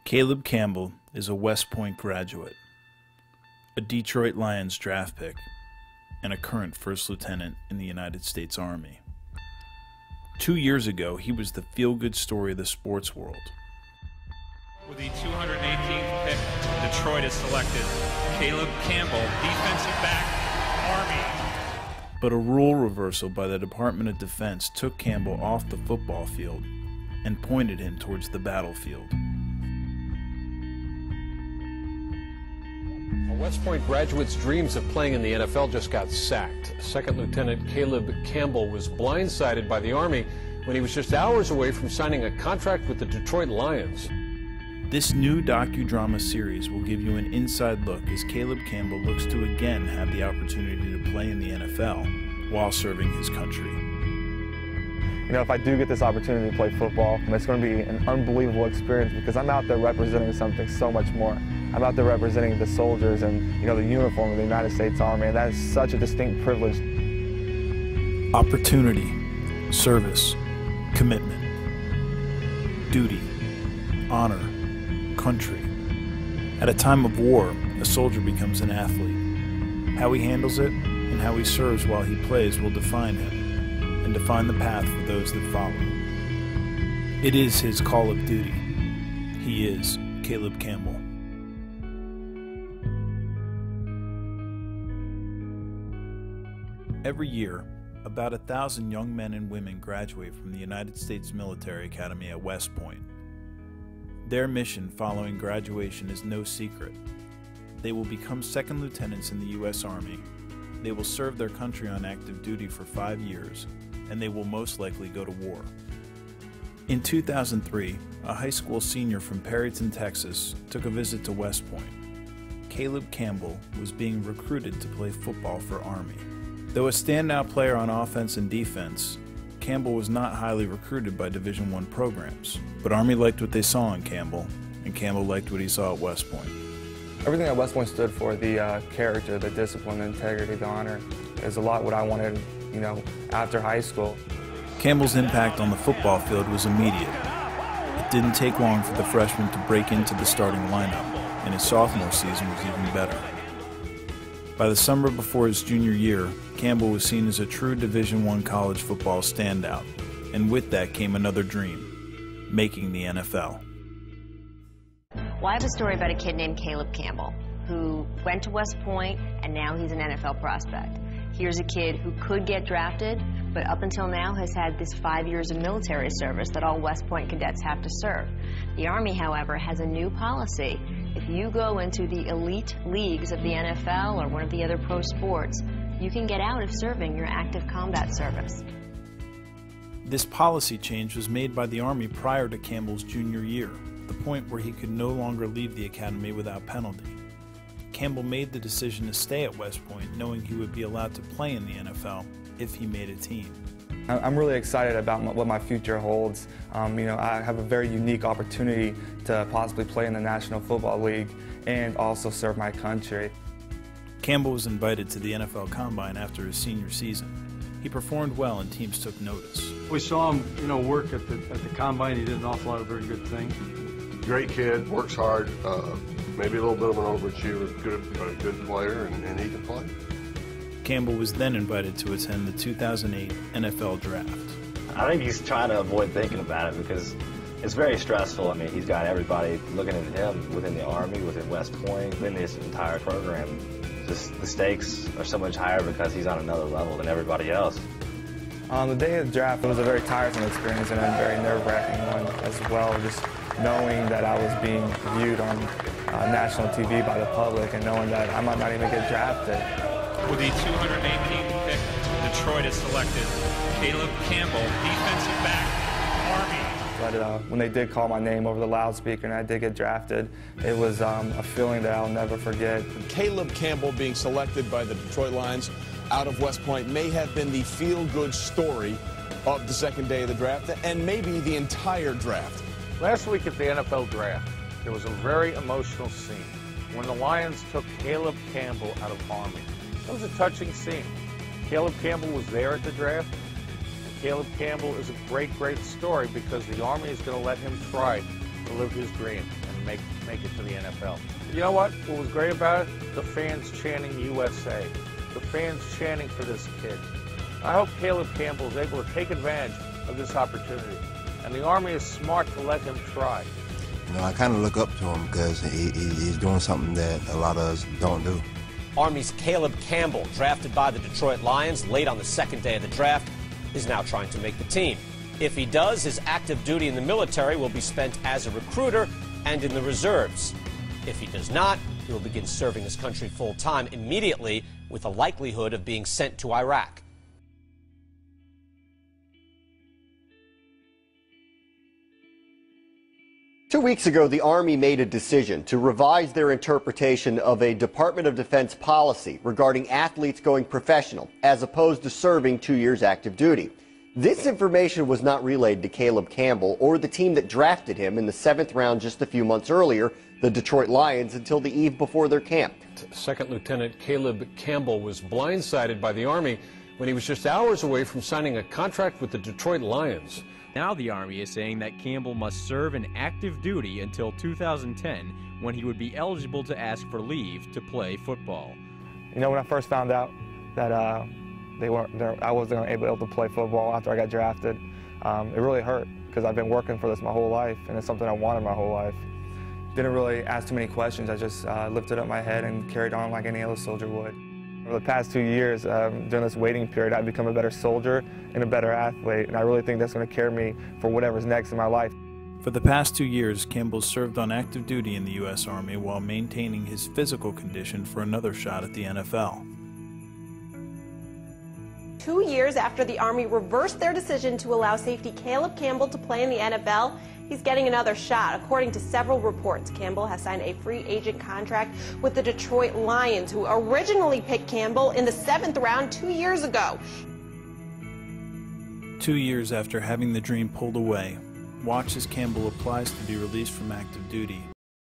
Caleb Campbell is a West Point graduate, a Detroit Lions draft pick, and a current first lieutenant in the United States Army. 2 years ago, he was the feel-good story of the sports world. With the 218th pick, Detroit has selected Caleb Campbell, defensive back, Army. But a rule reversal by the Department of Defense took Campbell off the football field and pointed him towards the battlefield. A West Point graduate's dreams of playing in the NFL just got sacked. Second Lieutenant Caleb Campbell was blindsided by the Army when he was just hours away from signing a contract with the Detroit Lions. This new docudrama series will give you an inside look as Caleb Campbell looks to again have the opportunity to play in the NFL while serving his country. You know, if I do get this opportunity to play football, it's going to be an unbelievable experience because I'm out there representing something so much more. I'm out there representing the soldiers and, you know, the uniform of the United States Army, and that is such a distinct privilege. Opportunity, service, commitment, duty, honor, country. At a time of war, a soldier becomes an athlete. How he handles it and how he serves while he plays will define him and define the path for those that follow. It is his call of duty. He is Caleb Campbell. Every year, about 1,000 young men and women graduate from the United States Military Academy at West Point. Their mission following graduation is no secret. They will become second lieutenants in the U.S. Army, they will serve their country on active duty for 5 years, and they will most likely go to war. In 2003, a high school senior from Perryton, Texas, took a visit to West Point. Caleb Campbell was being recruited to play football for Army. Though a standout player on offense and defense, Campbell was not highly recruited by Division I programs, but Army liked what they saw in Campbell, and Campbell liked what he saw at West Point. Everything that West Point stood for, the character, the discipline, the integrity, the honor, is a lot what I wanted, you know, after high school. Campbell's impact on the football field was immediate. It didn't take long for the freshman to break into the starting lineup, and his sophomore season was even better. By the summer before his junior year, Campbell was seen as a true Division I college football standout, and with that came another dream, making the NFL. Well, I have a story about a kid named Caleb Campbell who went to West Point and now he's an NFL prospect. Here's a kid who could get drafted, but up until now has had this 5 years of military service that all West Point cadets have to serve. The Army, however, has a new policy. If you go into the elite leagues of the NFL or one of the other pro sports, you can get out of serving your active combat service. This policy change was made by the Army prior to Campbell's junior year, the point where he could no longer leave the academy without penalty. Campbell made the decision to stay at West Point, knowing he would be allowed to play in the NFL if he made a team. I'm really excited about what my future holds. You know, I have a very unique opportunity to possibly play in the National Football League and also serve my country. Campbell was invited to the NFL Combine after his senior season. He performed well and teams took notice. We saw him, you know, work at the Combine. He did an awful lot of very good things. Great kid, works hard, maybe a little bit of an overachiever, a good player, and he can play. Campbell was then invited to attend the 2008 NFL Draft. I think he's trying to avoid thinking about it because it's very stressful. I mean, he's got everybody looking at him within the Army, within West Point, within this entire program. Just the stakes are so much higher because he's on another level than everybody else. On the day of the draft, it was a very tiresome experience and a very nerve-wracking one as well, just knowing that I was being viewed on national TV by the public and knowing that I might not even get drafted. With the 218th pick, Detroit has selected Caleb Campbell, defensive back, Army. But when they did call my name over the loudspeaker and I did get drafted, it was a feeling that I'll never forget. Caleb Campbell being selected by the Detroit Lions out of West Point may have been the feel-good story of the second day of the draft and maybe the entire draft. Last week at the NFL Draft, there was a very emotional scene when the Lions took Caleb Campbell out of Army. It was a touching scene. Caleb Campbell was there at the draft. And Caleb Campbell is a great, great story because the Army is going to let him try to live his dream and make it to the NFL. You know what? What was great about it? The fans chanting USA. The fans chanting for this kid. I hope Caleb Campbell is able to take advantage of this opportunity. And the Army is smart to let him try. You know, I kind of look up to him because he's doing something that a lot of us don't do. Army's Caleb Campbell, drafted by the Detroit Lions late on the second day of the draft, is now trying to make the team. If he does, his active duty in the military will be spent as a recruiter and in the reserves. If he does not, he will begin serving his country full-time immediately, with a likelihood of being sent to Iraq. Two weeks ago, the Army made a decision to revise their interpretation of a Department of Defense policy regarding athletes going professional, as opposed to serving 2 years active duty. This information was not relayed to Caleb Campbell or the team that drafted him in the 7th round just a few months earlier, the Detroit Lions, until the eve before their camp. Second Lieutenant Caleb Campbell was blindsided by the Army when he was just hours away from signing a contract with the Detroit Lions. Now the Army is saying that Campbell must serve in active duty until 2010, when he would be eligible to ask for leave to play football. You know, when I first found out that I wasn't able to play football after I got drafted, it really hurt, because I've been working for this my whole life, and it's something I wanted my whole life. Didn't really ask too many questions. I just lifted up my head and carried on like any other soldier would. Over the past 2 years, during this waiting period, I've become a better soldier and a better athlete, and I really think that's going to carry me for whatever's next in my life. For the past 2 years, Campbell served on active duty in the U.S. Army while maintaining his physical condition for another shot at the NFL. 2 years after the Army reversed their decision to allow safety Caleb Campbell to play in the NFL, he's getting another shot. According to several reports, Campbell has signed a free agent contract with the Detroit Lions, who originally picked Campbell in the 7th round 2 years ago. 2 years after having the dream pulled away, watch as Campbell applies to be released from active duty